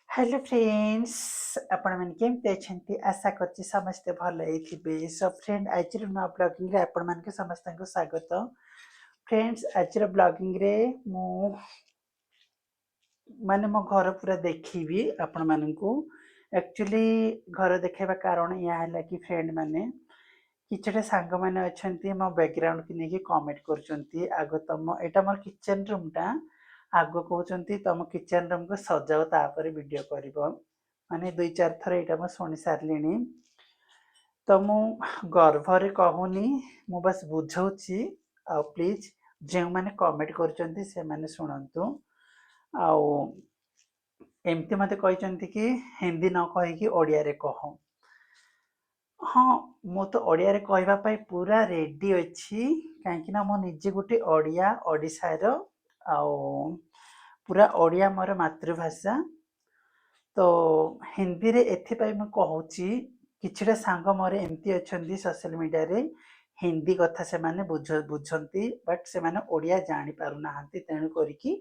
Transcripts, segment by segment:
Hello friends आपण मैंने केमती अच्छे आशा करছি ସମସ୍ତେ ଭଲ ହେଇଥିବେ सो फ्रेंड ଆଜିର ନୂଆ ବ୍ଲଗିଂ ରେ ଆପଣ ମାନଙ୍କୁ ସମସ୍ତଙ୍କୁ ସ୍ୱାଗତ फ्रेंड्स ଆଜିର ବ୍ଲଗିଂ ରେ ମୁଁ ମାନେ ମୋ ଘର ପୁରା ଦେଖିବି ଆପଣ ମାନଙ୍କୁ एक्चुअली घर देखा कारण या है कि फ्रेंड माने किछटा सांग माने अछंती मो बैकग्राउंड की नेकी कमेंट करचंती आगो तम एटा मोर किचन रूम टा आगो कहउचंती तम किचन रूम को सजाओ तापर वीडियो करबो माने दुई चार थर एटा म सुनि सारलिनी तो मु गर्भरे कहूनी मु बस बुझौची आ प्लीज जे माने कमेंट करचंती से माने सुनंतु आ एमती मते कहचंती कि हिंदी न कहि कि ओडिया रे कहो हाँ मु तो ओडिया रे कहबा पई पूरा रेडी अछि काहेकि ना मो निजे गुटे ओडिया ओडिसा रो आ पूरा ओडिया मोर मातृभाषा तो हिंदी रे एथिपाई मैं कहूची किछटा सांग मोर एमती अछंती सोशल मीडिया रे हिंदी कथा से माने बुझंती बट से माने ओडिया जानि पारु नाहंती तेनु करिकी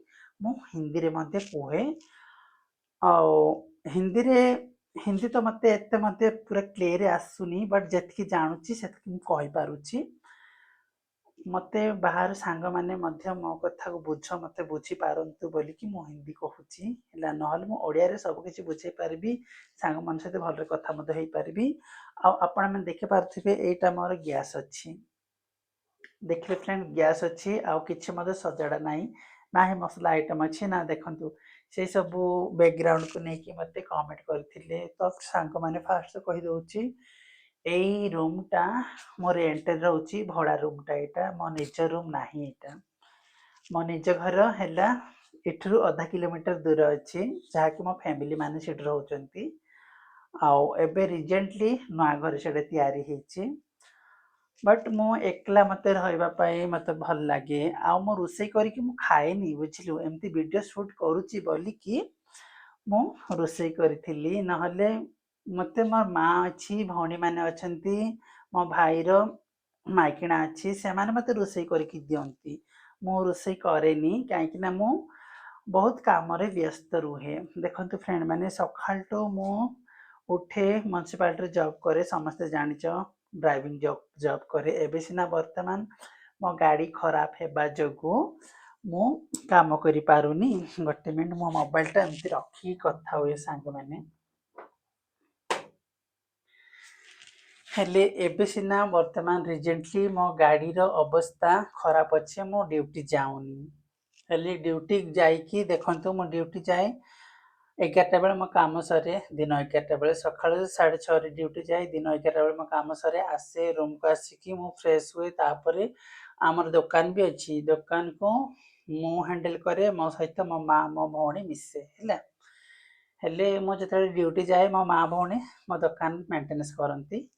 मु हिंदी रे मध्ये कोहे आ हिंदी रे हिंदी तो मते पूरा क्लियर आसुनी बट जेतकी जानुची सेतकी मु कहि पारुची मते बाहर सांग माने मध्य मो कथा को बुझ मते बुझी पारंतु बोली कि मु हिंदी कहूची हला नहले मु ओडिया रे सब किछि बुझे पारबी सांग मन सहित भलरे कथा मते हेई पारबी आ आपण मन देखे पारथिबे एटा मोर गैस अछि देखले फ्रेंड गैस अछि आ किछि मते सजाडा नाही ना हे मसला आइटम अछि ना देखंतु से सब बैकग्राउंड को नेकी मते कमेंट करथिले तो सांग माने फास्ट कहि दउची एई रूम टा मोर रेंट रहउची भड़ा रूम टा एटा मो निज रूम नाही एटा मो निज घर हैला एठरू आधा किलोमीटर दूर अछि जहा कि मो फैमिली माने सेठ रहउचंती आ एबे रिसेंटली नवा घर सेडे तयारी हेची बट मो एकला मते रहइबा पई मते भल लागे आ मो रोसई करी कि मु खाएनी बुझिलु एमती वीडियो शूट करूची बोली कि मु रोसई करथिली नहले मते मोर माँ अछि भौणी माने अछंती मो भाईरो माइकिना अछि से माने मते रोसई करके दियंती मु रोसई करेनी काहेकि ना मु बहुत काम रे व्यस्त रुहे देखंतु फ्रेंड माने सखाल तो मु उठे म्युनिसिपालिटी रे जॉब करे समस्त जानिच ड्राइविंग जॉब करे एबे सिना वर्तमान मो गाड़ी खराब हेबा जोगु मु काम करि पारुनी गोटे मिनिट मो मोबाइल टा एमती रखी कथा हुए सांग माने हेले एबे सिना वर्तमान रिसेंटली मो गाड़ी रो अवस्था खराब अछि मो ड्यूटी जाउनी हेले ड्यूटी जाईकी देखंतु मो ड्यूटी जाए 11टा बेले मो काम सरे दिन 11टा बेले सकाळ 6:30 रे ड्यूटी जाए दिन 11टा बेले मो काम सरे आसे रूम को आसिकी मु फ्रेश हुए तापरे आमर दुकान भी अछि दुकान को मु हैंडल करे मो सहित मो माँ मो भौणी मिसे हैला हेले मो जते ड्यूटी जाए मो माँ भौणी मो दुकान मेंटेनेंस करंती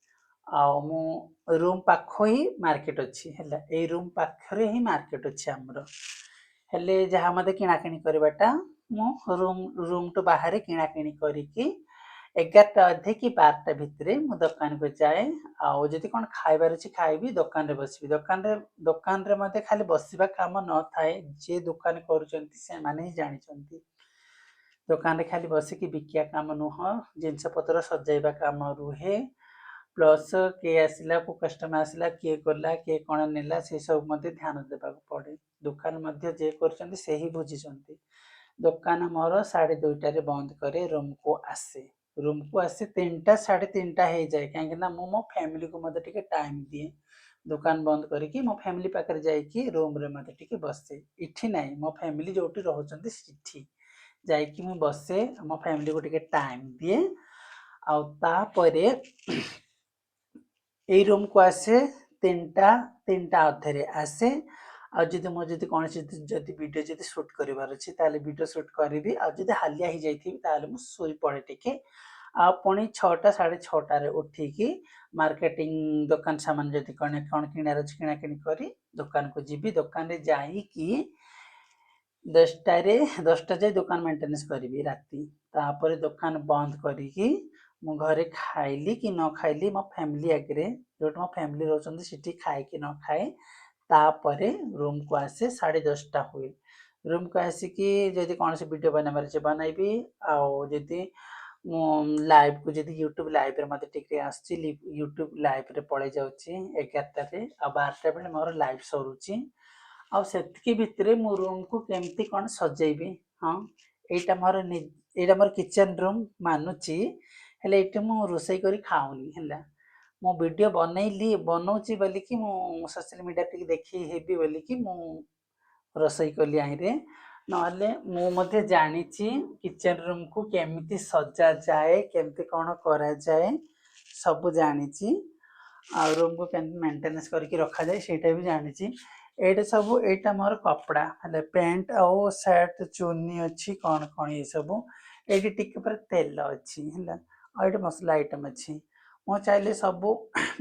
आ मु रूम पाखो ही मार्केट अछि हैला ए रूम पाखरे ही मार्केट अछि हमरो हेले जहा मते किना किनी करबाटा मु रूम टू बाहर किना किनी करिकी 11टा अधे कि 12टा भितरे मु दुकान को जाए आ जति कोन खाइबार अछि खाइबी दुकान रे बसिबी दुकान रे मते खाली बसिबा काम न थाए जे दुकान करूचंती से माने ही जानिचंती दुकान रे खाली बसिकी बिकिया काम नुह जिंस पत्र सजाइबा काम रुहे प्लस के आसिला को कस्टमर आसिला के गला के कोन नेला से सब मते ध्यान देबा पड़े दुकान मध्य जे करचंती से ही बुझिचंती दुकान मोर 2:30 रे बंद करे रूम को आसे 3टा 3:30 हे जाए काहे ना मो फैमिली को मते टिके टाइम दिए दुकान बंद करके मो फैमिली पाकर जाई कि रूम रे मते टिके बसे इठी नाही मो फैमिली जोटी रहउचंती सिठी जाई कि मु बसे मो फैमिली को टिके टाइम दिए आ तापरे एई रूम को आसे 3टा अधे रे आसे आ जदि कोन जदि वीडियो जदि शूट करिवार अछि ताले वीडियो शूट करबी आ जदि हालिया ही जाइथिबी ताले मु सोई पड़े टिके आ पुणी 6टा 6:30 रे उठिकी मार्केटिंग दुकान सामान जदि कोन किनार अछि किना किनी करी दुकान को जीबी दुकान रे जाई कि 10टा जाए दुकान मेंटेनेंस करबी राती तापर दुकान बंद करिकी मु घरे खाइली कि न खाइली मो फैमिली आगरे जोट मो फैमिली रहउचंती सिटी खाए कि न खाए तापरे रूम को आसे 10:30 हुए ରୁମ୍‌କୁ ଆସିକି ଯଦି କୌଣସି ଭିଡ଼ିଓ ବନେଇବାର ଅଛି ବନେଇବି। ଆଉ ଯଦି ମୁଁ ଲାଇଭ୍‌କୁ ଯଦି ୟୁଟ୍ୟୁବ୍ ଲାଇଭ୍‌ରେ ମୋତେ ଟିକେ ଆସୁଛି ୟୁଟ୍ୟୁବ୍ ଲାଇଭ୍‌ରେ ପଳେଇ ଯାଉଛି 11ଟାରେ ଆଉ 12ଟା ବେଳେ ମୋର ଲାଇଭ୍ ସରୁଛି। ଆଉ ସେତିକି ଭିତରେ ମୁଁ ରୁମ୍‌କୁ କେମିତି କ'ଣ ସଜେଇବି। ହଁ, ଏଇଟା ମୋର ଏଇଟା ମୋର କିଚେନ୍ ରୁମ୍ ମାନୁଛି। ହେଲେ ଏଇଠି ମୁଁ ରୋଷେଇ କରି ଖାଉନି ହେଲା। ମୁଁ ଭିଡ଼ିଓ ବନଉଛି ବୋଲିକି ମୁଁ ସୋସିଆଲ୍ ମିଡ଼ିଆରେ ଟିକେ ଦେଖି ହେବି ବୋଲିକି ମୁଁ ରୋଷେଇ କଲି ଆହିଁରେ। ନହେଲେ ମୁଁ ମଧ୍ୟ ଜାଣିଛି କିଚେନ୍ ରୁମ୍‌କୁ କେମିତି ସଜାଯାଏ, କେମିତି କ'ଣ କରାଯାଏ, ସବୁ ଜାଣିଛି। ଆଉ ରୁମ୍‌କୁ କେମିତି ମେଣ୍ଟେନାନ୍ସ କରିକି ରଖାଯାଏ ସେଇଟା ବି ଜାଣିଛି। ଏଇଟା ମୋର କପଡ଼ା ହେଲେ ପ୍ୟାଣ୍ଟ ଆଉ ସାର୍ଟ ଚୁନି ଅଛି କ'ଣ ଏସବୁ। ଏଇଠି ଟିକେ ପରେ ତେଲ ଅଛି ହେଲା। ଆଉ ଏଇଠି ମସଲା ଆଇଟମ୍ ଅଛି। ମୁଁ ଚାହିଁଲେ ସବୁ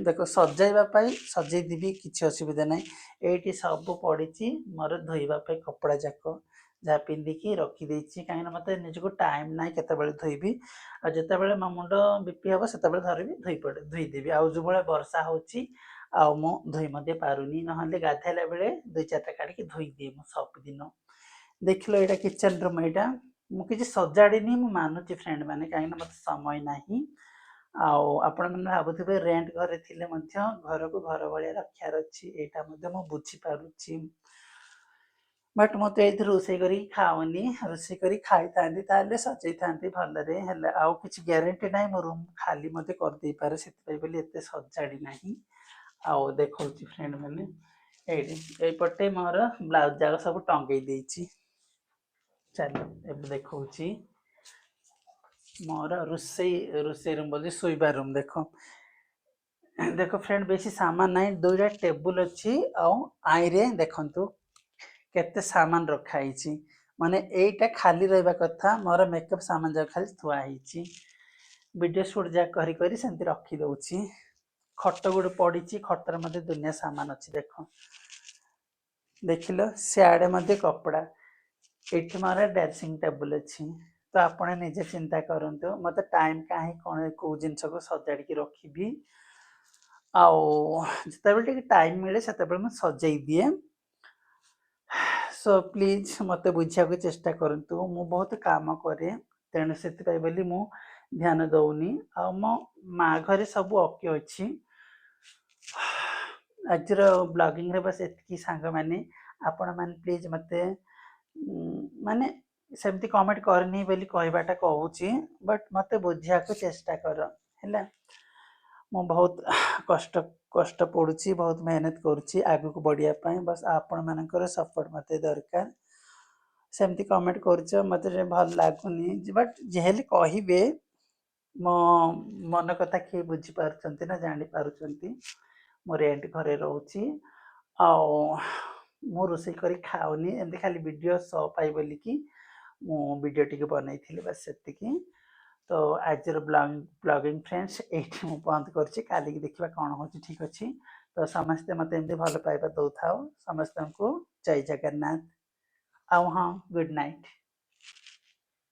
ଦେଖ ସଜାଇବା ପାଇଁ ସଜେଇଦେବି କିଛି ଅସୁବିଧା ନାହିଁ। ଏଇଠି ସବୁ ପଡ଼ିଛି ମୋର ଧୋଇବା ପାଇଁ କପଡ଼ା ଯାକ ଯାହା ପିନ୍ଧିକି ରଖିଦେଇଛି କାହିଁକିନା ମୋତେ ନିଜକୁ ଟାଇମ୍ ନାହିଁ କେତେବେଳେ ଧୋଇବି। ଆଉ ଯେତେବେଳେ ମୋ ମୁଣ୍ଡ ବିପି ହେବ ସେତେବେଳେ ଧରିବି ଧୋଇଦେବି। ଆଉ ଯେଉଁଭଳିଆ ବର୍ଷା ହେଉଛି ଆଉ ମୁଁ ଧୋଇ ମଧ୍ୟ ପାରୁନି ନହେଲେ ଗାଧୋଇଲା ବେଳେ 2-4ଟା କାଢ଼ିକି ଧୋଇଦିଏ ମୁଁ ସବୁଦିନ। ଦେଖିଲ ଏଇଟା କିଚେନ୍ ରୁମ୍ ଏଇଟା। ମୁଁ କିଛି ସଜାଡ଼ିନି ମୁଁ ମାନୁଛି ଫ୍ରେଣ୍ଡ ମାନେ କାହିଁକିନା ମୋତେ ସମୟ ନାହିଁ। ଆଉ ଆପଣମାନେ ଭାବୁଥିବେ ରେଣ୍ଟ ଘରେ ଥିଲେ ମଧ୍ୟ ଘରକୁ ଘର ଭଳିଆ ରଖିବାର ଅଛି ଏଇଟା ମଧ୍ୟ ମୁଁ ବୁଝିପାରୁଛି। ବଟ୍ ମୁଁ ତ ଏଇଥିରୁ ରୋଷେଇ କରିକି ଖାଉନି। ରୋଷେଇ କରି ଖାଇଥାନ୍ତି ତାହେଲେ ସଜେଇଥାନ୍ତି ଭଲରେ ହେଲେ ଆଉ କିଛି ଗ୍ୟାରେଣ୍ଟି ନାହିଁ ମୋ ରୁମ୍ ଖାଲି ମଧ୍ୟ କରିଦେଇପାରେ ସେଥିପାଇଁ ବୋଲି ଏତେ ସଜାଡ଼ି ନାହିଁ। ଆଉ ଦେଖଉଛି ଫ୍ରେଣ୍ଡ ମାନେ ଏଇପଟେ ମୋର ବ୍ଲାଉଜ୍ ଯାକ ସବୁ ଟଙ୍ଗେଇ ଦେଇଛି। ଚାଲ ଏବେ ଦେଖଉଛି ମୋର ରୋଷେଇ ରୁମ୍ ବୋଲି ଶୋଇବା ରୁମ୍ ଦେଖ ଫ୍ରେଣ୍ଡ ବେଶୀ ସାମାନ ନାହିଁ 2ଟା ଟେବୁଲ୍ ଅଛି ଆଉ ଆଇରେ ଦେଖନ୍ତୁ କେତେ ସାମାନ ରଖା ହେଇଛି। ମାନେ ଏଇଟା ଖାଲି ରହିବା କଥା ମୋର ମେକଅପ୍ ସାମାନ ଯାକ ଖାଲି ଥୁଆ ହେଇଛି। ଭିଡ଼ିଓ ସୁଟ୍ ଯାକ କରି ସେମିତି ରଖିଦେଉଛି। ଖଟ ଗୋଟେ ପଡ଼ିଛି ଖଟରେ ମଧ୍ୟ ଦୁନିଆ ସାମାନ ଅଛି ଦେଖ। ଦେଖିଲ ସିଆଡ଼େ ମଧ୍ୟ କପଡ଼ା। ଏଇଠି ମୋର ଡ୍ରେସିଂ ଟେବୁଲ୍ ଅଛି। ତ ଆପଣ ନିଜେ ଚିନ୍ତା କରନ୍ତୁ ମୋତେ ଟାଇମ୍ କାହିଁ କ'ଣ କେଉଁ ଜିନିଷକୁ ସଜାଡ଼ିକି ରଖିବି। ଆଉ ଯେତେବେଳେ ଟିକେ ଟାଇମ୍ ମିଳେ ସେତେବେଳେ ମୁଁ ସଜେଇ ଦିଏ। ସୋ ପ୍ଲିଜ୍ ମୋତେ ବୁଝିବାକୁ ଚେଷ୍ଟା କରନ୍ତୁ। ମୁଁ ବହୁତ କାମ କରେ ତେଣୁ ସେଥିପାଇଁ ବୋଲି ମୁଁ ଧ୍ୟାନ ଦେଉନି। ଆଉ ମୋ ମା ଘରେ ସବୁ ଓକେ ଅଛି। ଆଜିର ବ୍ଲଗିଂରେ ବାସ୍ ଏତିକି ସାଙ୍ଗମାନେ। ଆପଣମାନେ ପ୍ଲିଜ୍ ମୋତେ ମାନେ ସେମିତି କମେଣ୍ଟ କରିନି ବୋଲି କହିବାଟା କହୁଛି ବଟ୍ ମୋତେ ବୁଝିବାକୁ ଚେଷ୍ଟା କର ହେଲା। ମୁଁ ବହୁତ କଷ୍ଟ ପଡ଼ୁଛି ବହୁତ ମେହନତ କରୁଛି ଆଗକୁ ବଢ଼ିବା ପାଇଁ ବାସ୍ ଆପଣମାନଙ୍କର ସପୋର୍ଟ ମୋତେ ଦରକାର। ସେମିତି କମେଣ୍ଟ କରୁଛ ମୋତେ ଭଲ ଲାଗୁନି ବଟ୍ ଯାହେଲେ କହିବେ ମୋ ମନ କଥା କିଏ ବୁଝିପାରୁଛନ୍ତି ନା ଜାଣିପାରୁଛନ୍ତି। ମୁଁ ରେଣ୍ଟ ଘରେ ରହୁଛି ଆଉ ମୁଁ ରୋଷେଇ କରି ଖାଉନି ଏମିତି ଖାଲି ଭିଡ଼ିଓ ସୋ ପାଇଁ ବୋଲିକି ମୁଁ ଭିଡ଼ିଓ ଟିକେ ବନେଇଥିଲି ବାସ୍ ସେତିକି। ତ ଆଜିର ବ୍ଲଗିଂ ଫ୍ରେଣ୍ଡସ୍ ଏଇଠି ମୁଁ ବନ୍ଦ କରୁଛି କାଲିକି ଦେଖିବା କ'ଣ ହେଉଛି ଠିକ୍ ଅଛି। ତ ସମସ୍ତେ ମୋତେ ଏମିତି ଭଲ ପାଇବା ଦେଉଥାଉ ସମସ୍ତଙ୍କୁ ଜୟ ଜଗନ୍ନାଥ। ଆଉ ହଁ ଗୁଡ୍ ନାଇଟ୍।